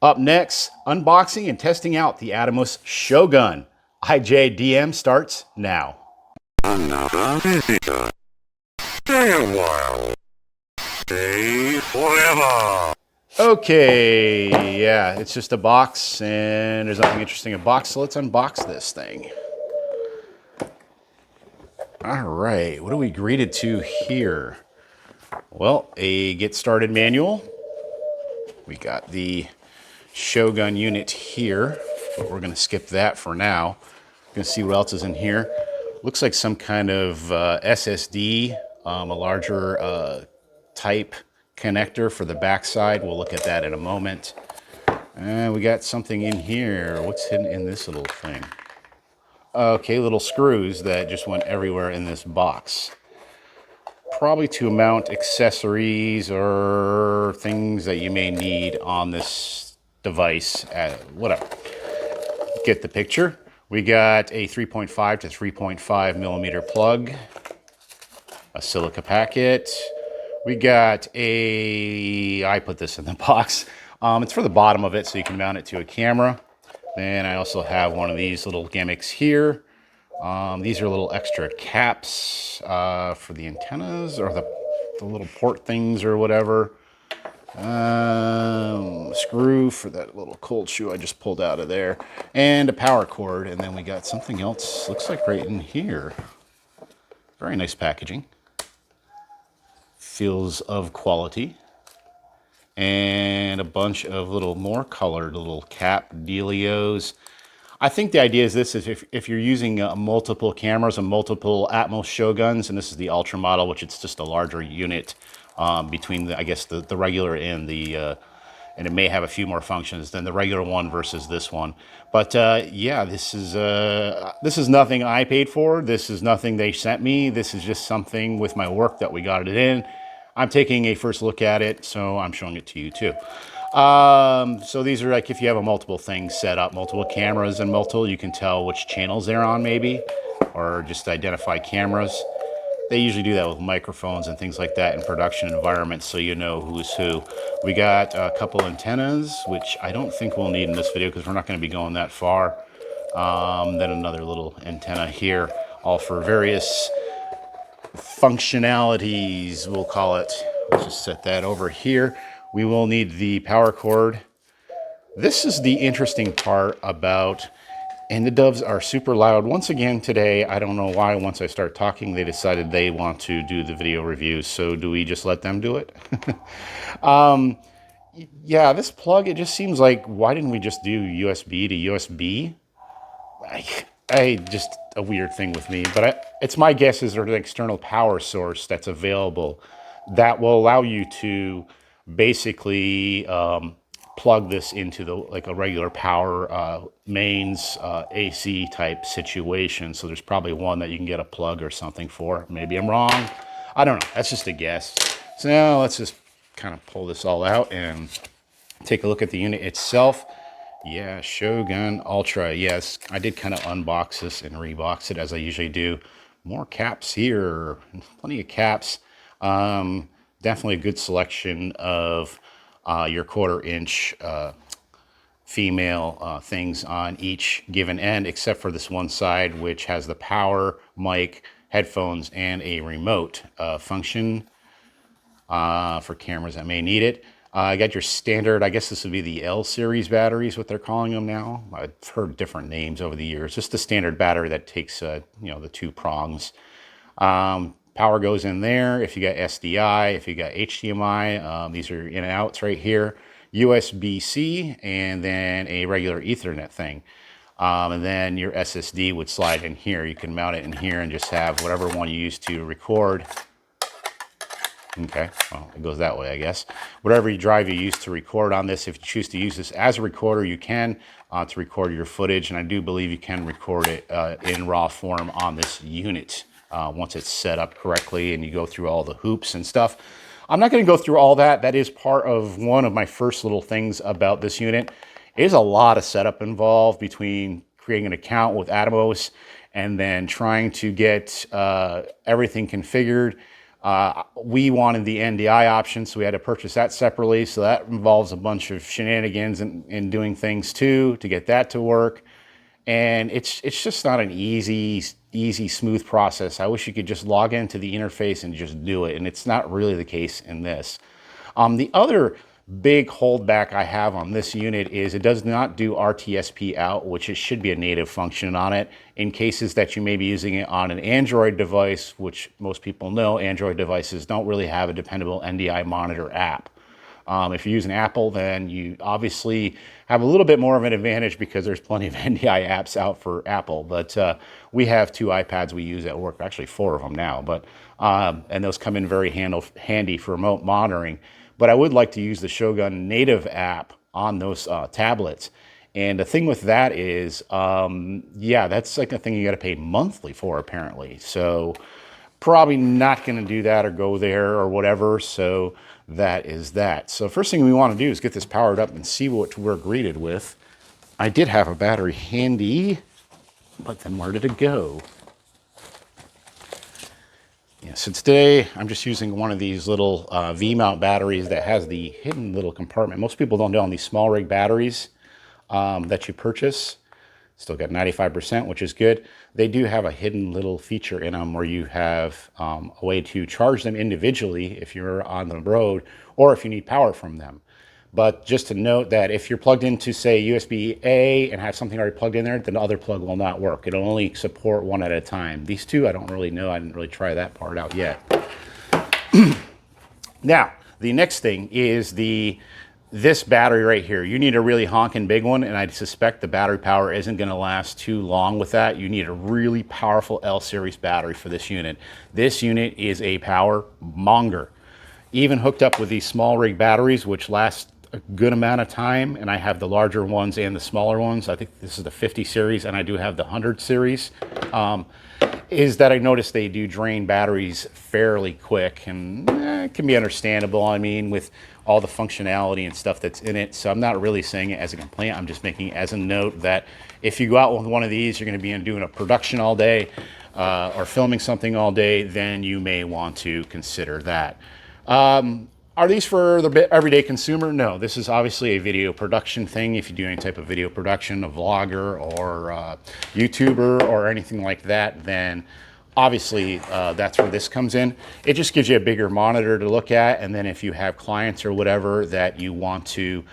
Up next, unboxing and testing out the Atomos Shogun. ijdm starts now. Another visitor. Stay a while. Stay forever. Okay, yeah, it's just a box and there's nothing interesting in a box, so let's unbox this thing. All right, what are we greeted to here? Well, a get started manual. We got the Shogun unit here, but we're gonna skip that for now. We're gonna see what else is in here. Looks like some kind of SSD, a larger type connector for the backside. We'll look at that in a moment. And we got something in here. What's hidden in this little thing? Okay, little screws that just went everywhere in this box. Probably to mount accessories or things that you may need on this device, whatever. Get the picture. We got a 3.5 to 3.5 millimeter plug, a silica packet. We got I put this in the box. It's for the bottom of it so you can mount it to a camera. Then I also have one of these little gimmicks here. These are little extra caps for the antennas or the little port things or whatever. Screw for that little cold shoe I just pulled out of there, and a power cord. And then we got something else, looks like right in here. Very nice packaging. Feels of quality. And a bunch of little more colored little cap dealios. I think the idea is this is if you're using multiple cameras and multiple Atomos Shoguns, and this is the Ultra model, which it's just a larger unit between the, I guess the regular and the and it may have a few more functions than the regular one versus this one. But yeah, this is nothing I paid for. This is nothing they sent me. This is just something with my work that we got it in. I'm taking a first look at it, so I'm showing it to you too. So these are like if you have a multiple things set up, multiple cameras and multiple, you can tell which channels they're on maybe, or just identify cameras. They usually do that with microphones and things like that in production environments, so you know who's who. We got a couple antennas, which I don't think we'll need in this video because we're not going to be going that far. Then another little antenna here, all for various functionalities, we'll call it. Let's just set that over here. We will need the power cord. This is the interesting part about, and the doves are super loud. Once again today, I don't know why once I start talking, they decided they want to do the video reviews. So do we just let them do it? Yeah, this plug, it just seems like, why didn't we just do USB to USB? I just a weird thing with me, but it's my guess is there's an external power source that's available that will allow you to basically plug this into like a regular power mains AC type situation. So there's probably one that you can get a plug or something for. Maybe I'm wrong. I don't know. That's just a guess. So now let's just kind of pull this all out and take a look at the unit itself. Yeah, Shogun Ultra. Yes, I did kind of unbox this and rebox it as I usually do. More caps here, plenty of caps. Definitely a good selection of your 1/4 inch female things on each given end, except for this one side, which has the power, mic, headphones, and a remote function for cameras that may need it. I got your standard, I guess this would be the L series batteries, what they're calling them now. I've heard different names over the years. Just the standard battery that takes, you know, the 2 prongs. Power goes in there. If you got SDI, if you got HDMI, these are in and outs right here. USB-C, and then a regular Ethernet thing. And then your SSD would slide in here. You can mount it in here and just have whatever one you use to record. Okay, well, it goes that way, I guess. Whatever drive you use to record on this, if you choose to use this as a recorder, you can to record your footage, and I do believe you can record it in RAW form on this unit once it's set up correctly and you go through all the hoops and stuff. I'm not going to go through all that. That is part of one of my first little things about this unit. There's a lot of setup involved between creating an account with Atomos and then trying to get everything configured. We wanted the NDI option, so we had to purchase that separately. So that involves a bunch of shenanigans and doing things too to get that to work. And it's just not an easy, smooth process. I wish you could just log into the interface and just do it. And it's not really the case in this. The other big holdback I have on this unit is it does not do RTSP out, which it should be a native function on it. In cases that you may be using it on an Android device, which most people know, Android devices don't really have a dependable NDI monitor app. If you're using Apple, then you obviously have a little bit more of an advantage because there's plenty of NDI apps out for Apple. But we have 2 iPads we use at work, actually 4 of them now. But and those come in very handy for remote monitoring. But I would like to use the Shogun native app on those tablets. And the thing with that is, yeah, that's like a thing you got to pay monthly for apparently. So probably not going to do that or go there or whatever. So that is that. So first thing we want to do is get this powered up and see what we're greeted with. I did have a battery handy, but then where did it go? Yeah, so today I'm just using one of these little V-mount batteries that has the hidden little compartment. Most people don't know on these small rig batteries that you purchase. Still got 95%, which is good. They do have a hidden little feature in them where you have a way to charge them individually if you're on the road or if you need power from them. But just to note that if you're plugged into, say, USB-A and have something already plugged in there, then the other plug will not work. It'll only support one at a time. These two, I don't really know. I didn't really try that part out yet. Now, the next thing is this battery right here. You need a really honking big one, and I suspect the battery power isn't going to last too long with that. You need a really powerful L-series battery for this unit. This unit is a power monger. Even hooked up with these small rig batteries, which last a good amount of time, and I have the larger ones and the smaller ones. I think this is the 50 series, and I do have the 100 series. Is that I noticed they do drain batteries fairly quick, and it can be understandable. I mean, with all the functionality and stuff that's in it. So I'm not really saying it as a complaint. I'm just making it as a note that if you go out with one of these, you're going to be doing a production all day or filming something all day, then you may want to consider that. Are these for the everyday consumer? No, this is obviously a video production thing. If you do any type of video production, a vlogger or YouTuber or anything like that, then obviously that's where this comes in. It just gives you a bigger monitor to look at, and then if you have clients or whatever that you want to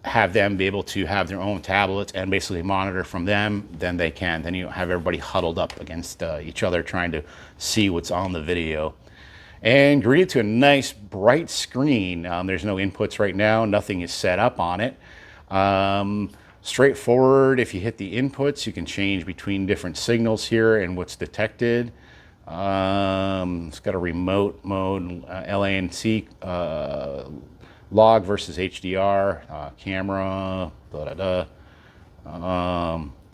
have them be able to have their own tablets and basically monitor from them, then they can. Then you don't have everybody huddled up against each other trying to see what's on the video. And greeted to a nice bright screen. There's no inputs right now. Nothing is set up on it. Straightforward. If you hit the inputs, you can change between different signals here and what's detected. It's got a remote mode, LANC log versus HDR, camera,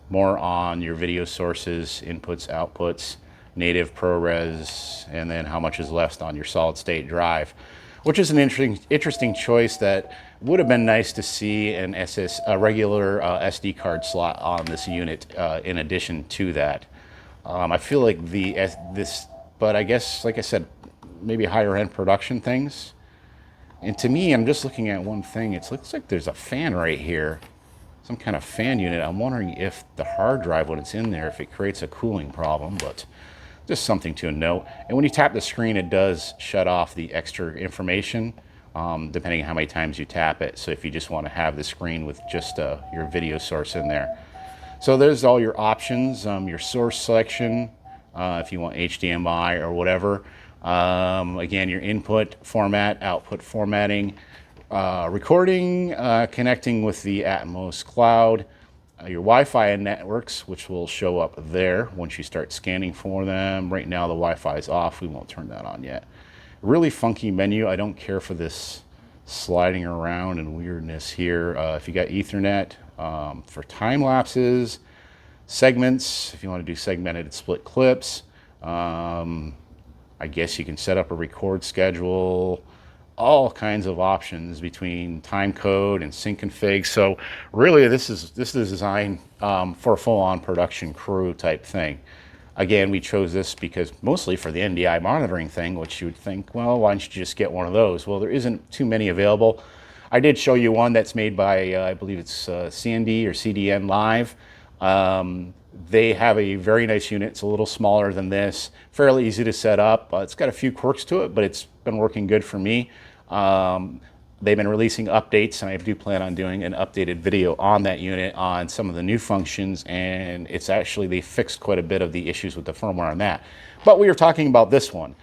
more on your video sources, inputs, outputs, native, ProRes, and then how much is left on your solid state drive, which is an interesting choice that would have been nice to see a regular SD card slot on this unit in addition to that. I feel like but I guess, like I said, maybe higher end production things. And to me, I'm just looking at one thing. It looks like there's a fan right here, some kind of fan unit. I'm wondering if the hard drive, when it's in there, if it creates a cooling problem, but just something to note. And when you tap the screen, it does shut off the extra information, depending on how many times you tap it. So if you just want to have the screen with just your video source in there. So there's all your options, your source selection, if you want HDMI or whatever. Again, your input format, output formatting, recording, connecting with the Atomos cloud, your Wi-Fi and networks, which will show up there once you start scanning for them. Right now the Wi-Fi is off. We won't turn that on yet. Really funky menu. I don't care for this sliding around and weirdness here. If you got Ethernet, for time lapses, segments, if you want to do segmented split clips, I guess you can set up a record schedule, all kinds of options between time code and sync config. So really this is designed for a full-on production crew type thing. Again, we chose this because mostly for the NDI monitoring thing, which you would think, well, why don't you just get one of those? Well, there isn't too many available. I did show you one that's made by, I believe it's CND or CDN Live. They have a very nice unit. It's a little smaller than this, fairly easy to set up. It's got a few quirks to it, but it's been working good for me. They've been releasing updates, and I do plan on doing an updated video on that unit on some of the new functions, and it's actually, they fixed quite a bit of the issues with the firmware on that. But we were talking about this one.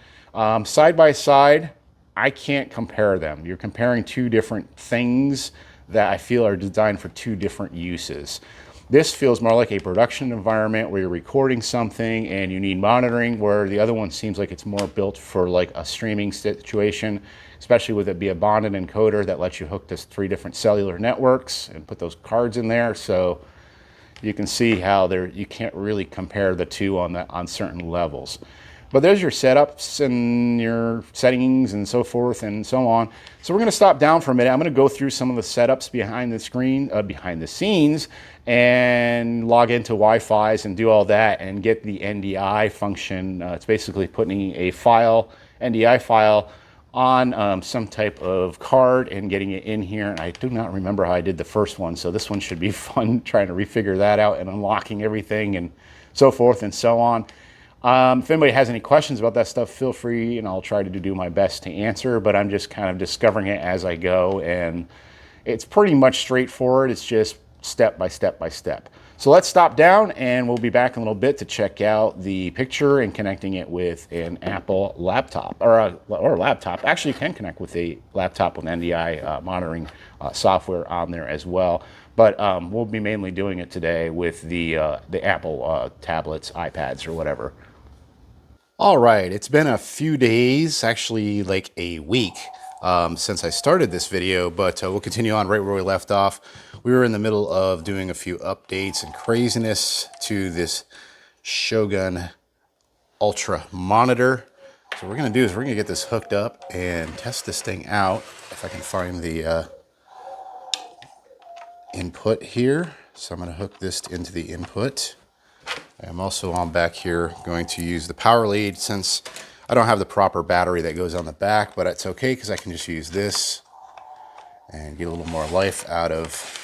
Side by side, I can't compare them. You're comparing two different things that I feel are designed for two different uses. This feels more like a production environment where you're recording something and you need monitoring, where the other one seems like it's more built for like a streaming situation, especially with it be a bonded encoder that lets you hook to 3 different cellular networks and put those cards in there. So you can see how you can't really compare the two on certain levels. But there's your setups and your settings and so forth and so on. So we're going to stop down for a minute. I'm going to go through some of the setups behind the scenes, and log into Wi-Fi's and do all that and get the NDI function. It's basically putting a file, NDI file, on some type of card and getting it in here. And I do not remember how I did the first one, so this one should be fun trying to refigure that out and unlocking everything and so forth and so on. If anybody has any questions about that stuff, feel free, and I'll try to do my best to answer, but I'm just kind of discovering it as I go, and it's pretty much straightforward. It's just step by step by step. So let's stop down, and we'll be back in a little bit to check out the picture and connecting it with an Apple laptop, or a laptop. Actually, you can connect with a laptop with NDI monitoring software on there as well. But we'll be mainly doing it today with the Apple tablets, iPads, or whatever. All right, it's been a few days, actually like a week, since I started this video, but we'll continue on right where we left off. We were in the middle of doing a few updates and craziness to this Shogun Ultra Monitor. So what we're going to do is we're going to get this hooked up and test this thing out, if I can find the input here. So I'm going to hook this into the input. I'm also on back here going to use the power lead, since I don't have the proper battery that goes on the back, but it's okay because I can just use this and get a little more life out of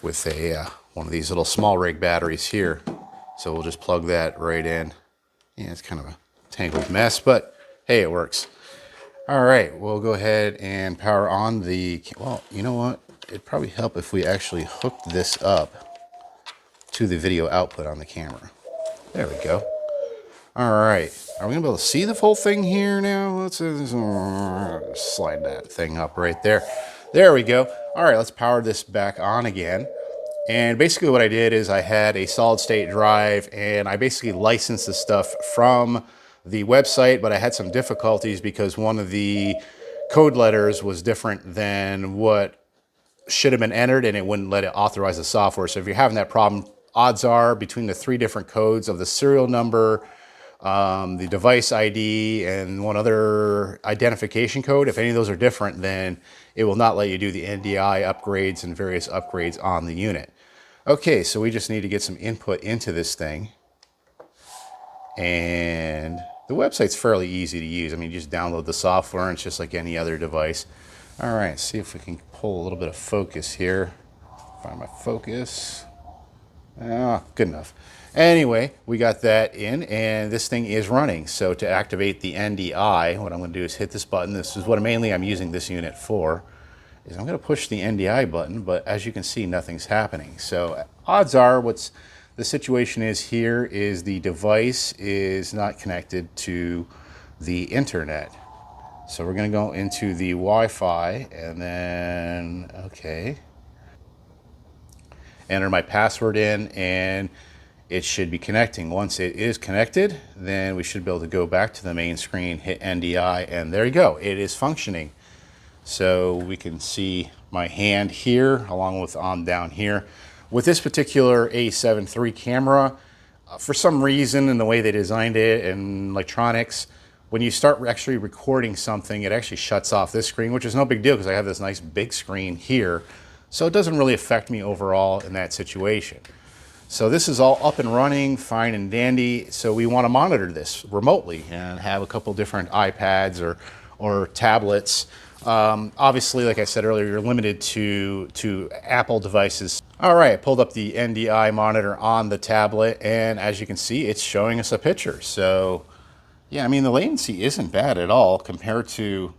with a one of these little small rig batteries here. So we'll just plug that right in. Yeah, it's kind of a tangled mess, but hey, it works. All right, we'll go ahead and power on the, well, you know what? It'd probably help if we actually hooked this up to the video output on the camera. There we go. All right, are we gonna be able to see the full thing here now? Let's slide that thing up right there. There we go. All right, let's power this back on again. And basically what I did is I had a solid state drive, and I basically licensed the stuff from the website, but I had some difficulties because one of the code letters was different than what should have been entered, and it wouldn't let it authorize the software. So if you're having that problem, odds are between the 3 different codes of the serial number, the device ID, and one other identification code, if any of those are different, then it will not let you do the NDI upgrades and various upgrades on the unit. Okay, so we just need to get some input into this thing. And the website's fairly easy to use. I mean, you just download the software, and it's just like any other device. All right, see if we can pull a little bit of focus here. Find my focus. Good enough. Anyway, we got that in, and this thing is running. So to activate the NDI, what I'm going to do is hit this button. This is what mainly I'm using this unit for, is I'm going to push the NDI button, but as you can see, nothing's happening. So odds are what's the situation is here is the device is not connected to the internet. So we're going to go into the Wi-Fi, and then, okay, enter my password in, and it should be connecting. Once it is connected, then we should be able to go back to the main screen, hit NDI, and there you go. It is functioning. So we can see my hand here along with on down here. With this particular A7 III camera, for some reason in the way they designed it and electronics, when you start actually recording something, it actually shuts off this screen, which is no big deal because I have this nice big screen here. So it doesn't really affect me overall in that situation. So this is all up and running, fine and dandy. So we want to monitor this remotely and have a couple different iPads or tablets. Obviously, like I said earlier, you're limited to Apple devices. All right, I pulled up the NDI monitor on the tablet, and as you can see, it's showing us a picture. So yeah, I mean, the latency isn't bad at all compared to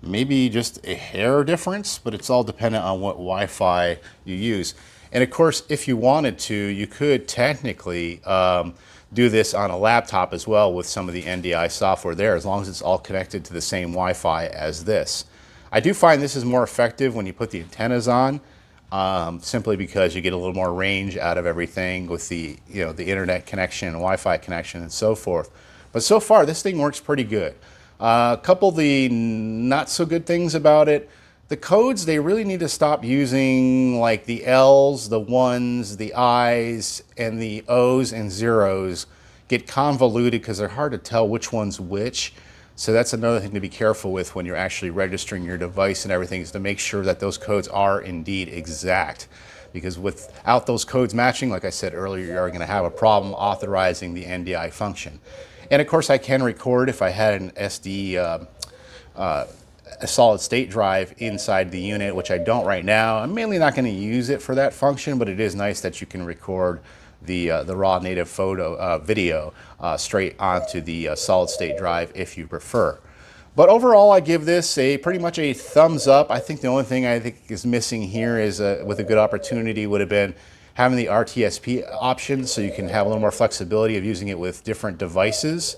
maybe just a hair difference, but it's all dependent on what Wi-Fi you use. And of course, if you wanted to, you could technically do this on a laptop as well with some of the NDI software there, as long as it's all connected to the same Wi-Fi as this. I do find this is more effective when you put the antennas on, simply because you get a little more range out of everything with the the internet connection and Wi-Fi connection and so forth. But so far, this thing works pretty good. A couple of the not so good things about it: the codes, they really need to stop using like the L's, the ones, the I's, and the O's and zeros get convoluted because they're hard to tell which one's which. So that's another thing to be careful with when you're actually registering your device and everything, is to make sure that those codes are indeed exact. Because without those codes matching, like I said earlier, you're going to have a problem authorizing the NDI function. And of course, I can record if I had an SD, a solid state drive inside the unit, which I don't right now. I'm mainly not going to use it for that function, but it is nice that you can record the raw native video straight onto the solid state drive if you prefer. But overall, I give this pretty much a thumbs up. I think the only thing I think is missing here is with a good opportunity would have been having the RTSP option, so you can have a little more flexibility of using it with different devices.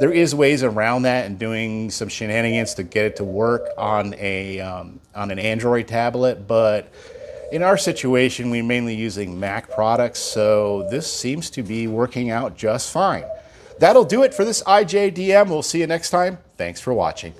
There is ways around that and doing some shenanigans to get it to work on an Android tablet, but in our situation, we're mainly using Mac products, so this seems to be working out just fine. That'll do it for this ijdm. We'll see you next time. Thanks for watching.